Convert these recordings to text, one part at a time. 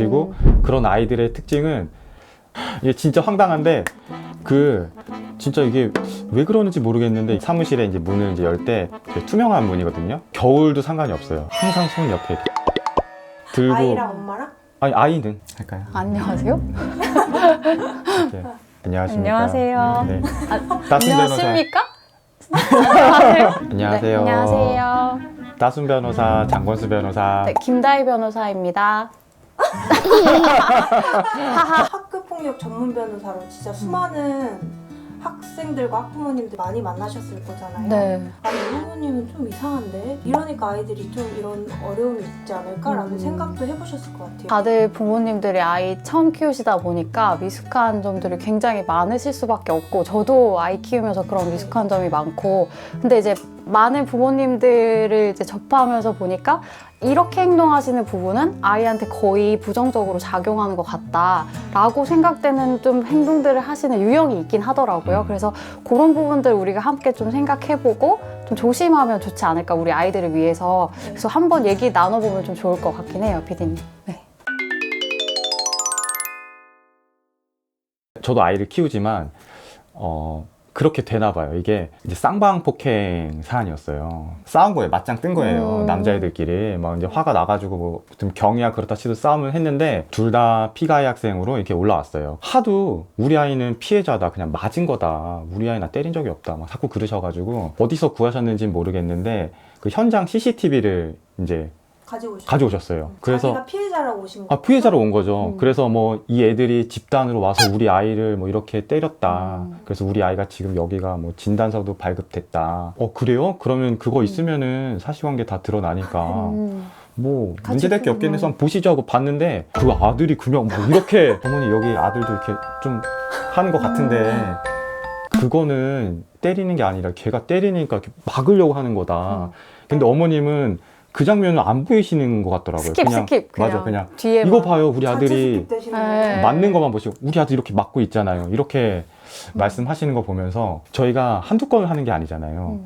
그리고 그런 아이들의 특징은 이게 진짜 황당한데 진짜 이게 왜 그러는지 모르겠는데 사무실에 이제 문을 이제 열 때 투명한 문이거든요. 겨울도 상관이 없어요. 항상 손 옆에 들고. 아이랑 엄마랑? 아니 아이는 할까요? 안녕하세요. 이렇게. 안녕하십니까? 안녕하세요. 네. 따순 안녕하십니까? 안녕하세요. 네, 안녕하세요. 따순 변호사, 장권수 변호사. 네, 김다희 변호사입니다. 학교폭력 전문 변호사로 진짜 수많은 학생들과 학부모님들 많이 만나셨을 거잖아요. 네. 아니 부모님은 좀 이상한데? 이러니까 아이들이 좀 이런 어려움이 있지 않을까라는 생각도 해보셨을 것 같아요. 다들 부모님들이 아이 처음 키우시다 보니까 미숙한 점들이 굉장히 많으실 수밖에 없고 저도 아이 키우면서 그런 미숙한 점이 많고 근데 이제 많은 부모님들을 이제 접하면서 보니까 이렇게 행동하시는 부분은 아이한테 거의 부정적으로 작용하는 것 같다라고 생각되는 좀 행동들을 하시는 유형이 있긴 하더라고요. 그래서 그런 부분들 우리가 함께 좀 생각해보고 좀 조심하면 좋지 않을까 우리 아이들을 위해서. 그래서 한번 얘기 나눠보면 좀 좋을 것 같긴 해요, 피디님. 네. 저도 아이를 키우지만 그렇게 되나 봐요. 이게 이제 쌍방폭행 사안이었어요. 싸운 거예요. 맞짱 뜬 거예요. 남자애들끼리 막 이제 화가 나가지고 뭐 좀 경이야 그렇다 치도 싸움을 했는데 둘 다 피가해 학생으로 이렇게 올라왔어요. 하도 우리 아이는 피해자다, 그냥 맞은 거다, 우리 아이 나 때린 적이 없다 막 자꾸 그러셔가지고 어디서 구하셨는지는 모르겠는데 그 현장 CCTV를 이제 가져오셨어요. 그래서 자기가 피해자라고 오신 거예요? 피해자로 온 거죠. 그래서 뭐 이 애들이 집단으로 와서 우리 아이를 뭐 이렇게 때렸다. 그래서 우리 아이가 지금 여기가 뭐 진단서도 발급됐다. 그래요? 그러면 그거 있으면은 사실관계 다 드러나니까 뭐 문제될 게 없겠네. 해서 보시죠 하고 봤는데 그 아들이 그냥 뭐 이렇게 어머니 여기 아들도 이렇게 좀 하는 것 같은데 그거는 때리는 게 아니라 걔가 때리니까 이렇게 막으려고 하는 거다. 근데 어머님은 그 장면을 안 보이시는 것 같더라고요. 스킵. 맞아, 그냥 뒤에 이거 봐요, 우리 아들이 네. 맞는 것만 보시고 우리 아들 이렇게 맞고 있잖아요. 이렇게 말씀하시는 거 보면서 저희가 한두 건을 하는 게 아니잖아요.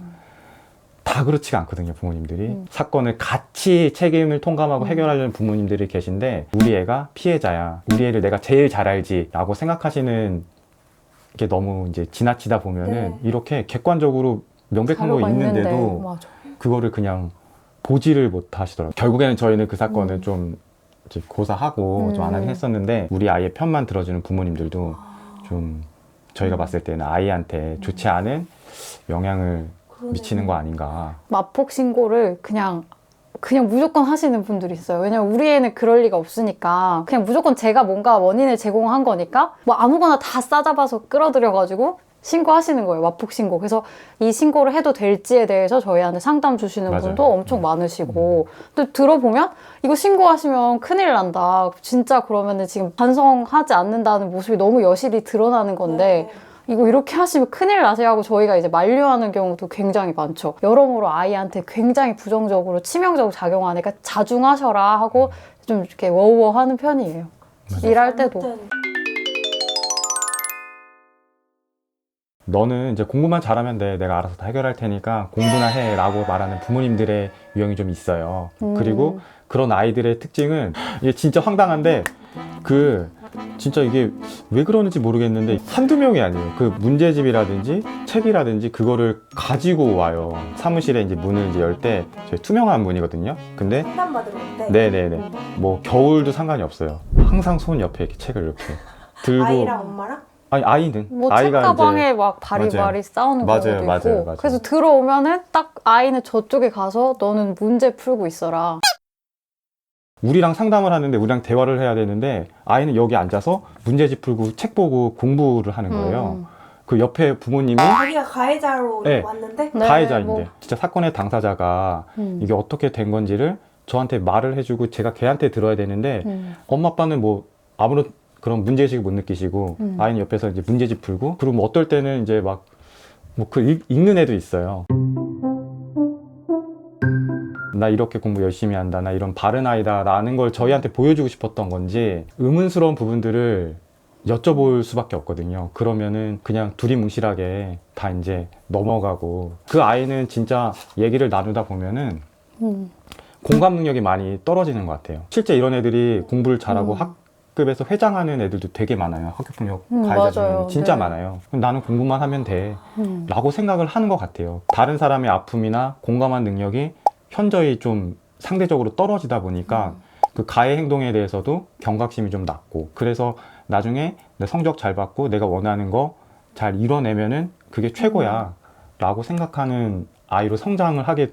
다 그렇지가 않거든요, 부모님들이. 사건을 같이 책임을 통감하고 해결하려는 부모님들이 계신데 우리 애가 피해자야, 우리 애를 내가 제일 잘 알지 라고 생각하시는 게 너무 이제 지나치다 보면은 이렇게 객관적으로 명백한 거 있는데도 맞아. 그거를 그냥 보지를 못 하시더라고요. 결국에는 저희는 그 사건을 좀 이제 고사하고 좀 안 하긴 했었는데 우리 아이의 편만 들어주는 부모님들도 좀 저희가 봤을 때는 아이한테 좋지 않은 영향을 미치는 거 아닌가. 마폭 신고를 그냥 무조건 하시는 분들이 있어요. 왜냐면 우리 애는 그럴 리가 없으니까 그냥 무조건 제가 뭔가 원인을 제공한 거니까 뭐 아무거나 다 싸잡아서 끌어들여가지고 신고하시는 거예요. 마폭 신고. 그래서 이 신고를 해도 될지에 대해서 저희한테 상담 주시는 맞아요. 분도 엄청 많으시고 또 들어보면 이거 신고하시면 큰일 난다. 진짜 그러면은 지금 반성하지 않는다는 모습이 너무 여실히 드러나는 건데 이거 이렇게 하시면 큰일 나세요 하고 저희가 이제 만류하는 경우도 굉장히 많죠. 여러모로 아이한테 굉장히 부정적으로 치명적으로 작용하니까 자중하셔라 하고 좀 이렇게 워우워 하는 편이에요. 일할 때도. 너는 이제 공부만 잘하면 돼, 내가 알아서 다 해결할 테니까 공부나 해 라고 말하는 부모님들의 유형이 좀 있어요. 그리고 그런 아이들의 특징은 이게 진짜 황당한데 진짜 이게 왜 그러는지 모르겠는데 한두 명이 아니에요. 그 문제집이라든지 책이라든지 그거를 가지고 와요. 사무실에 이제 문을 이제 열 때 투명한 문이거든요. 근데 상담받으러 올 때? 네네네. 뭐 겨울도 상관이 없어요. 항상 손 옆에 이렇게 책을 이렇게 들고. 아이랑 엄마랑? 아니 아이는 뭐 아이가 책가방에 이제 막 바리바리 싸우는 맞아요, 경우도 맞아요, 있고 맞아요. 그래서 들어오면은 딱 아이는 저쪽에 가서 너는 문제 풀고 있어라. 우리랑 상담을 하는데 우리랑 대화를 해야 되는데 아이는 여기 앉아서 문제집 풀고 책 보고 공부를 하는 거예요. 그 옆에 부모님이 자기가 가해자로 네. 왔는데? 네, 가해자인데 뭐. 진짜 사건의 당사자가 이게 어떻게 된 건지를 저한테 말을 해주고 제가 걔한테 들어야 되는데 엄마 아빠는 뭐 아무런 그런 문제의식을 못 느끼시고 아이는 옆에서 이제 문제집 풀고 그리고 뭐 어떨 때는 이제 막 뭐 읽는 애도 있어요. 나 이렇게 공부 열심히 한다, 나 이런 바른 아이다 라는 걸 저희한테 보여주고 싶었던 건지 의문스러운 부분들을 여쭤볼 수밖에 없거든요. 그러면은 그냥 두리뭉실하게 다 이제 넘어가고 그 아이는 진짜 얘기를 나누다 보면은 공감 능력이 많이 떨어지는 것 같아요. 실제 이런 애들이 공부를 잘하고 학급에서 회장하는 애들도 되게 많아요. 학교폭력 가해자 맞아요. 중에 진짜 네. 많아요. 그럼 나는 공부만 하면 돼 라고 생각을 하는 것 같아요. 다른 사람의 아픔이나 공감한 능력이 현저히 좀 상대적으로 떨어지다 보니까 그 가해 행동에 대해서도 경각심이 좀 낮고, 그래서 나중에 내 성적 잘 받고 내가 원하는 거 잘 이뤄내면은 그게 최고야 라고 생각하는 아이로 성장을 하게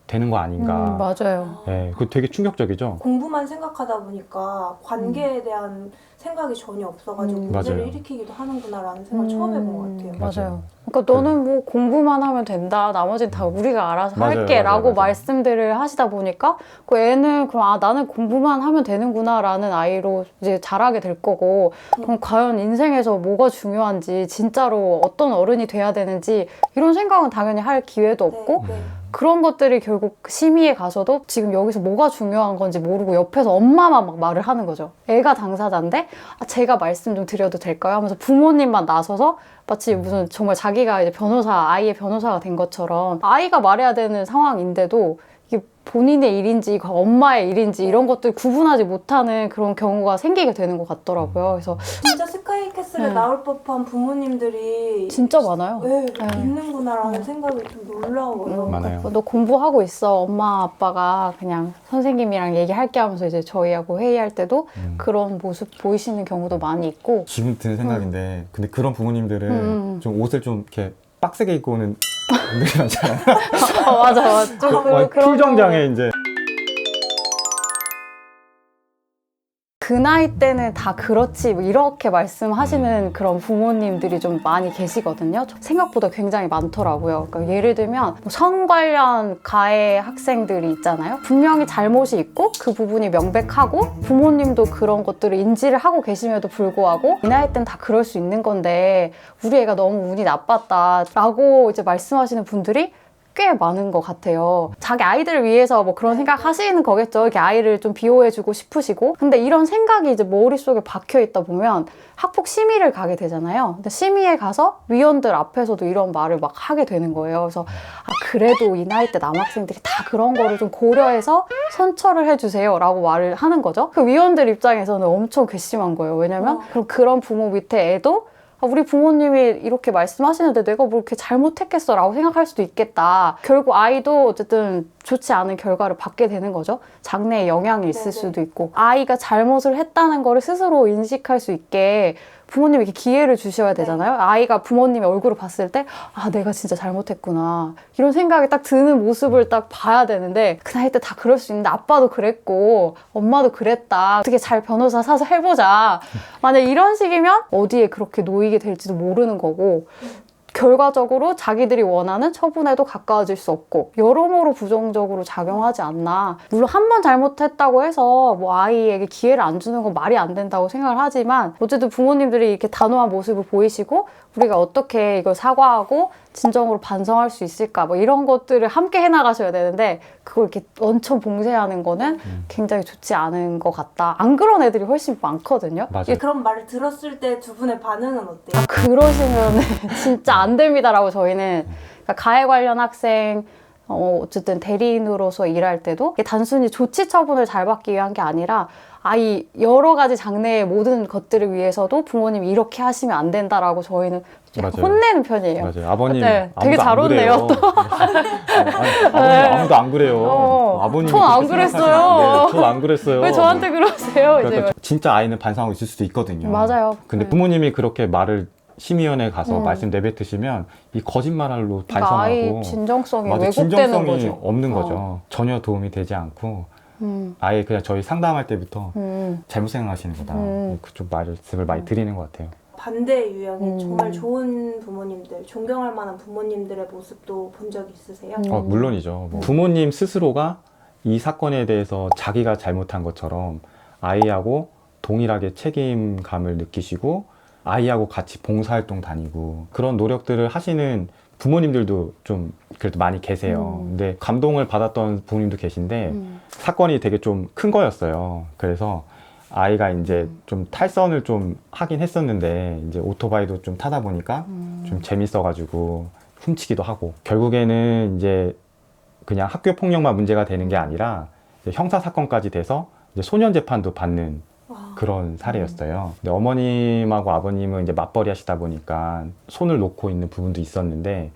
되는 거 아닌가. 맞아요. 네, 그 되게 충격적이죠. 공부만 생각하다 보니까 관계에 대한 생각이 전혀 없어가지고 문제를 맞아요. 일으키기도 하는구나라는 생각을 처음 해본 것 같아요. 맞아요. 그러니까 너는 뭐 공부만 하면 된다. 나머지는 다 우리가 알아서 맞아요, 할게. 맞아요, 라고 맞아요. 말씀들을 하시다 보니까 그 애는 그럼 아, 나는 공부만 하면 되는구나 라는 아이로 이제 자라게 될 거고, 그럼 과연 인생에서 뭐가 중요한지, 진짜로 어떤 어른이 돼야 되는지 이런 생각은 당연히 할 기회도 없고, 네. 그런 것들이 결국 심의에 가서도 지금 여기서 뭐가 중요한 건지 모르고 옆에서 엄마만 막 말을 하는 거죠. 애가 당사자인데 아, 제가 말씀 좀 드려도 될까요? 하면서 부모님만 나서서 마치 무슨 정말 자기가 이제 변호사, 아이의 변호사가 된 것처럼 아이가 말해야 되는 상황인데도 이게 본인의 일인지 엄마의 일인지 이런 것들 구분하지 못하는 그런 경우가 생기게 되는 것 같더라고요. 그래서 진짜 스카이캐슬에 네. 나올 법한 부모님들이 진짜 많아요. 네, 있는구나라는 생각이 좀 놀라워요. 많아요. 너 공부하고 있어. 엄마 아빠가 그냥 선생님이랑 얘기할게 하면서 이제 저희하고 회의할 때도 그런 모습 보이시는 경우도 많이 있고. 지금 드는 생각인데, 근데 그런 부모님들은 좀 옷을 좀 이렇게 빡세게 입고 오는 분들이 많잖아요. 맞아, 맞아. 좀 그런 풀정장에 이제. 그 나이 때는 다 그렇지 뭐 이렇게 말씀하시는 그런 부모님들이 좀 많이 계시거든요. 생각보다 굉장히 많더라고요. 그러니까 예를 들면 성 관련 가해 학생들이 있잖아요. 분명히 잘못이 있고 그 부분이 명백하고 부모님도 그런 것들을 인지를 하고 계심에도 불구하고 이 나이 때는 다 그럴 수 있는 건데 우리 애가 너무 운이 나빴다 라고 이제 말씀하시는 분들이 꽤 많은 것 같아요. 자기 아이들을 위해서 뭐 그런 생각 하시는 거겠죠. 이렇게 아이를 좀 비호해주고 싶으시고. 근데 이런 생각이 이제 머릿속에 박혀 있다 보면 학폭 심의를 가게 되잖아요. 근데 심의에 가서 위원들 앞에서도 이런 말을 막 하게 되는 거예요. 그래서 아, 그래도 이 나이 때 남학생들이 다 그런 거를 좀 고려해서 선처를 해주세요 라고 말을 하는 거죠. 그 위원들 입장에서는 엄청 괘씸한 거예요. 왜냐면 그럼 그런 부모 밑에 애도 아, 우리 부모님이 이렇게 말씀하시는데 내가 뭐 이렇게 잘못했겠어 라고 생각할 수도 있겠다. 결국 아이도 어쨌든 좋지 않은 결과를 받게 되는 거죠. 장래에 영향이 있을 수도 있고 아이가 잘못을 했다는 거를 스스로 인식할 수 있게 부모님이 이렇게 기회를 주셔야 되잖아요. 아이가 부모님의 얼굴을 봤을 때 아, 내가 진짜 잘못했구나 이런 생각이 딱 드는 모습을 딱 봐야 되는데 그 나이 때 다 그럴 수 있는데 아빠도 그랬고 엄마도 그랬다. 어떻게 잘 변호사 사서 해보자. 만약 이런 식이면 어디에 그렇게 놓이게 될지도 모르는 거고 결과적으로 자기들이 원하는 처분에도 가까워질 수 없고 여러모로 부정적으로 작용하지 않나. 물론 한 번 잘못했다고 해서 뭐 아이에게 기회를 안 주는 건 말이 안 된다고 생각을 하지만 어쨌든 부모님들이 이렇게 단호한 모습을 보이시고 우리가 어떻게 이걸 사과하고 진정으로 반성할 수 있을까 뭐 이런 것들을 함께 해나가셔야 되는데 그걸 이렇게 원천 봉쇄하는 거는 굉장히 좋지 않은 것 같다. 안 그런 애들이 훨씬 많거든요. 맞아요. 그런 말을 들었을 때 두 분의 반응은 어때요? 그러시면 진짜 안 됩니다라고 저희는 그러니까 가해 관련 학생 어쨌든 대리인으로서 일할 때도 이게 단순히 조치 처분을 잘 받기 위한 게 아니라 아이 여러 가지 장래의 모든 것들을 위해서도 부모님이 이렇게 하시면 안 된다라고 저희는 맞아요. 혼내는 편이에요. 맞아요. 아버님 네, 되게 아무도 잘 안 그래요. 혼내요, 아버님 아무도 안 그래요. 아버님 전 안 그랬어요. 전 안 그랬어요. 왜 저한테 그러세요? 그러니까 이제 진짜 아이는 반성하고 있을 수도 있거든요. 맞아요. 근데 네. 부모님이 그렇게 말을 심의위원회에 가서 말씀 내뱉으시면 이 거짓말로 그러니까 반성하고 아이 진정성이 맞아, 왜곡되는 진정성이 거죠. 없는 거죠. 전혀 도움이 되지 않고 음, 아예 그냥 저희 상담할 때부터 음. 잘못 생각하시는 거다. 그쪽 말씀을 많이 드리는 것 같아요. 반대의 유형인 정말 좋은 부모님들, 존경할 만한 부모님들의 모습도 본 적 있으세요? 물론이죠. 뭐 부모님 스스로가 이 사건에 대해서 자기가 잘못한 것처럼 아이하고 동일하게 책임감을 느끼시고 아이하고 같이 봉사활동 다니고 그런 노력들을 하시는 부모님들도 좀 그래도 많이 계세요. 근데 감동을 받았던 부모님도 계신데 사건이 되게 좀 큰 거였어요. 그래서 아이가 이제 좀 탈선을 좀 하긴 했었는데 이제 오토바이도 좀 타다 보니까 좀 재밌어가지고 훔치기도 하고 결국에는 이제 그냥 학교 폭력만 문제가 되는 게 아니라 형사 사건까지 돼서 이제 소년 재판도 받는 와. 그런 사례였어요. 근데 어머님하고 아버님은 이제 맞벌이 하시다 보니까 손을 놓고 있는 부분도 있었는데,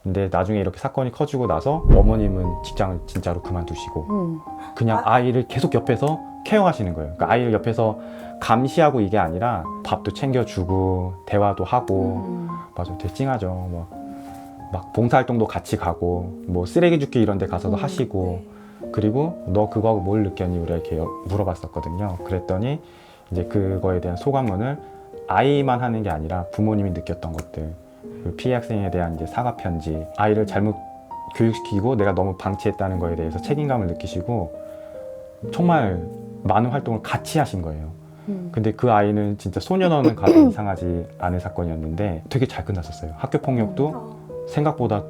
근데 나중에 이렇게 사건이 커지고 나서 어머님은 직장을 진짜로 그만두시고 그냥 아이를 계속 옆에서 케어하시는 거예요. 그러니까 아이를 옆에서 감시하고 이게 아니라 밥도 챙겨주고 대화도 하고 맞아, 되게 찡하죠. 막 봉사활동도 같이 가고 뭐 쓰레기 줍기 이런 데 가서도 하시고 네. 그리고 너 그거 하고 뭘 느꼈니? 우리가 이렇게 물어봤었거든요. 그랬더니 이제 그거에 대한 소감문을 아이만 하는 게 아니라 부모님이 느꼈던 것들, 그 피해 학생에 대한 이제 사과 편지, 아이를 잘못 교육시키고 내가 너무 방치했다는 거에 대해서 책임감을 느끼시고 정말 많은 활동을 같이 하신 거예요. 근데 그 아이는 진짜 소년원은 가도 이상하지 않은 사건이었는데 되게 잘 끝났었어요. 학교 폭력도 생각보다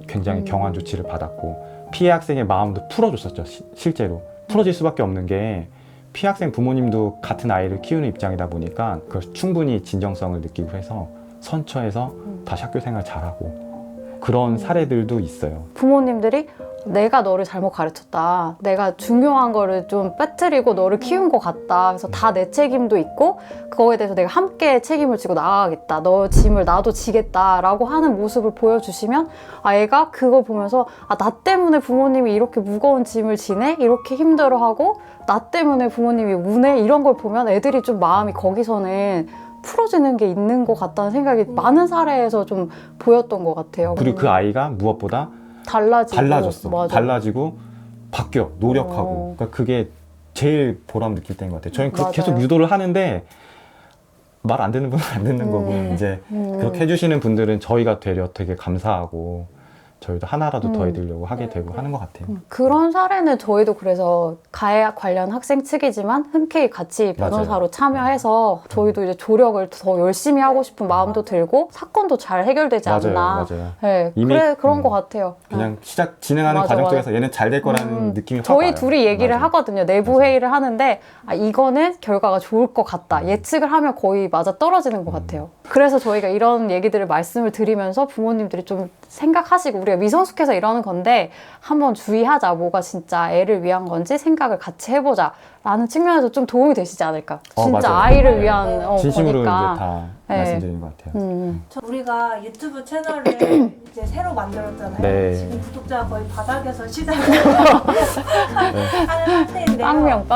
굉장히 경한 조치를 받았고 피해 학생의 마음도 풀어줬었죠. 실제로 풀어질 수밖에 없는 게 피해 학생 부모님도 같은 아이를 키우는 입장이다 보니까 그걸 충분히 진정성을 느끼고 해서 선처해서 다시 학교 생활 잘하고 그런 사례들도 있어요. 부모님들이 내가 너를 잘못 가르쳤다. 내가 중요한 거를 좀 빼뜨리고 너를 키운 것 같다. 그래서 다 내 책임도 있고 그거에 대해서 내가 함께 책임을 지고 나가겠다. 너 짐을 나도 지겠다라고 하는 모습을 보여주시면 아이가 그걸 보면서 나 때문에 부모님이 이렇게 무거운 짐을 지네? 이렇게 힘들어하고 나 때문에 부모님이 우네? 이런 걸 보면 애들이 좀 마음이 거기서는 풀어지는 게 있는 것 같다는 생각이 많은 사례에서 좀 보였던 것 같아요. 그리고 그 아이가 무엇보다 달라졌어. 맞아. 달라지고 바뀌어 노력하고. 그러니까 그게 제일 보람 느낄 때인 것 같아요. 저희는 맞아요. 계속 유도를 하는데 말 안 듣는 분은 안 듣는 거고 이제 그렇게 해주시는 분들은 저희가 되려 되게 감사하고 저희도 하나라도 더 해드리려고 하게 되고 하는 것 같아요. 그런 사례는 저희도 그래서 가해 관련 학생 측이지만 흔쾌히 같이 변호사로 맞아요. 참여해서 저희도 이제 조력을 더 열심히 하고 싶은 마음도 들고 사건도 잘 해결되지 않나. 맞아요. 네, 이미, 그런 것 같아요. 그냥 진행하는 맞아, 과정 맞아. 속에서 얘는 잘 될 거라는 느낌이 확 저희 와요. 둘이 얘기를 맞아요. 하거든요. 내부 회의를 하는데 이거는 결과가 좋을 것 같다. 예측을 하면 거의 맞아 떨어지는 것 같아요. 그래서 저희가 이런 얘기들을 말씀을 드리면서 부모님들이 좀 생각하시고 우리가 미성숙해서 이러는 건데 한번 주의하자. 뭐가 진짜 애를 위한 건지 생각을 같이 해보자. 라는 측면에서 좀 도움이 되시지 않을까. 진짜 맞아요. 아이를 위한 진심으로 거니까. 이제 다 네. 말씀드리는 것 같아요. 우리가 유튜브 채널을 이제 새로 만들었잖아요. 네. 지금 구독자가 거의 바닥에서 시작을 하는 상태인데요. 빵명.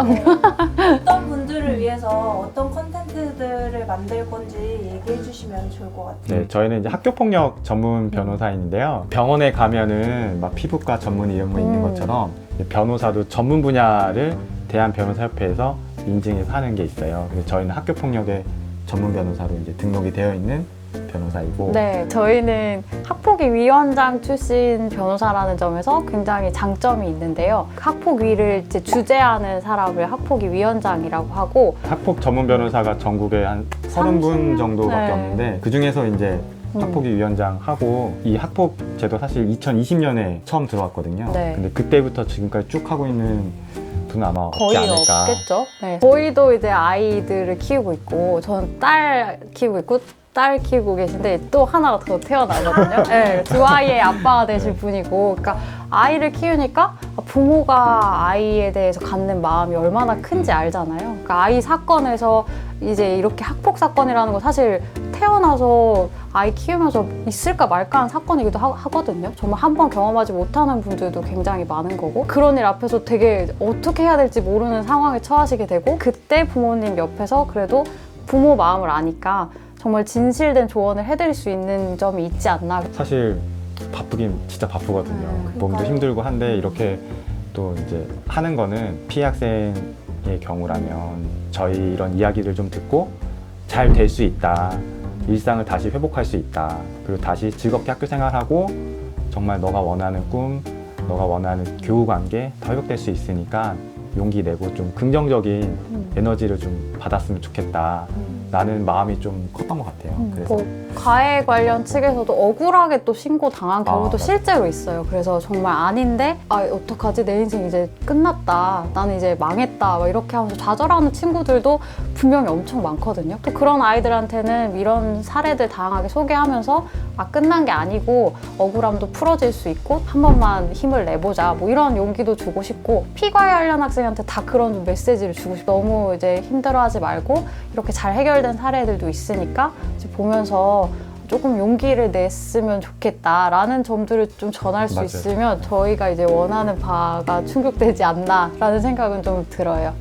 어떤 분들을 위해서 어떤 콘텐츠들을 만들 건지 얘기해 주시면 좋을 것 같아요. 네, 저희는 이제 학교폭력 전문 변호사인데요. 병원에 가면은 막 피부과 전문 이런 거 있는 것처럼 변호사도 전문 분야를 대한변호사협회에서 인증해서 하는 게 있어요. 그래서 저희는 학교폭력의 전문 변호사로 이제 등록이 되어 있는 변호사이고. 네, 저희는 학폭위 위원장 출신 변호사라는 점에서 굉장히 장점이 있는데요. 학폭위를 이제 주재하는 사람을 학폭위 위원장이라고 하고 학폭 전문 변호사가 전국에 한 30분 정도밖에 네. 없는데 그 중에서 이제 학폭위 위원장 하고 이 학폭 제도 사실 2020년에 처음 들어왔거든요. 네. 근데 그때부터 지금까지 쭉 하고 있는 분은 아마 없지 거의 않을까. 없겠죠. 네. 저희도 이제 아이들을 키우고 있고 저는 딸 키우고 있고 딸 키우고 계신데 또 하나가 더 태어나거든요. 네, 두 아이의 아빠가 되실 분이고 그러니까 아이를 키우니까 부모가 아이에 대해서 갖는 마음이 얼마나 큰지 알잖아요. 그러니까 아이 사건에서 이제 이렇게 학폭 사건이라는 거 사실 태어나서 아이 키우면서 있을까 말까 하는 사건이기도 하거든요. 정말 한 번 경험하지 못하는 분들도 굉장히 많은 거고 그런 일 앞에서 되게 어떻게 해야 될지 모르는 상황에 처하시게 되고 그때 부모님 옆에서 그래도 부모 마음을 아니까 정말 진실된 조언을 해드릴 수 있는 점이 있지 않나. 사실 바쁘긴 진짜 바쁘거든요. 몸도 그러니까요. 힘들고 한데 이렇게 또 이제 하는 거는 피해 학생의 경우라면 저희 이런 이야기를 좀 듣고 잘 될 수 있다. 일상을 다시 회복할 수 있다. 그리고 다시 즐겁게 학교 생활하고 정말 너가 원하는 꿈, 너가 원하는 교우 관계 다 회복될 수 있으니까 용기 내고 좀 긍정적인 에너지를 좀 받았으면 좋겠다. 라는 마음이 좀 컸던 것 같아요. 그래서 뭐 가해 관련 측에서도 억울하게 또 신고 당한 경우도 맞아요. 실제로 있어요. 그래서 정말 아닌데 어떡하지 내 인생 이제 끝났다. 나는 이제 망했다. 막 이렇게 하면서 좌절하는 친구들도 분명히 엄청 많거든요. 또 그런 아이들한테는 이런 사례들 다양하게 소개하면서 끝난 게 아니고 억울함도 풀어질 수 있고 한 번만 힘을 내보자 뭐 이런 용기도 주고 싶고, 피과외하려는 학생한테 다 그런 좀 메시지를 주고 싶어. 너무 이제 힘들어하지 말고 이렇게 잘 해결된 사례들도 있으니까 이제 보면서 조금 용기를 냈으면 좋겠다라는 점들을 좀 전할 수 맞아요. 있으면 저희가 이제 원하는 바가 충족되지 않나라는 생각은 좀 들어요.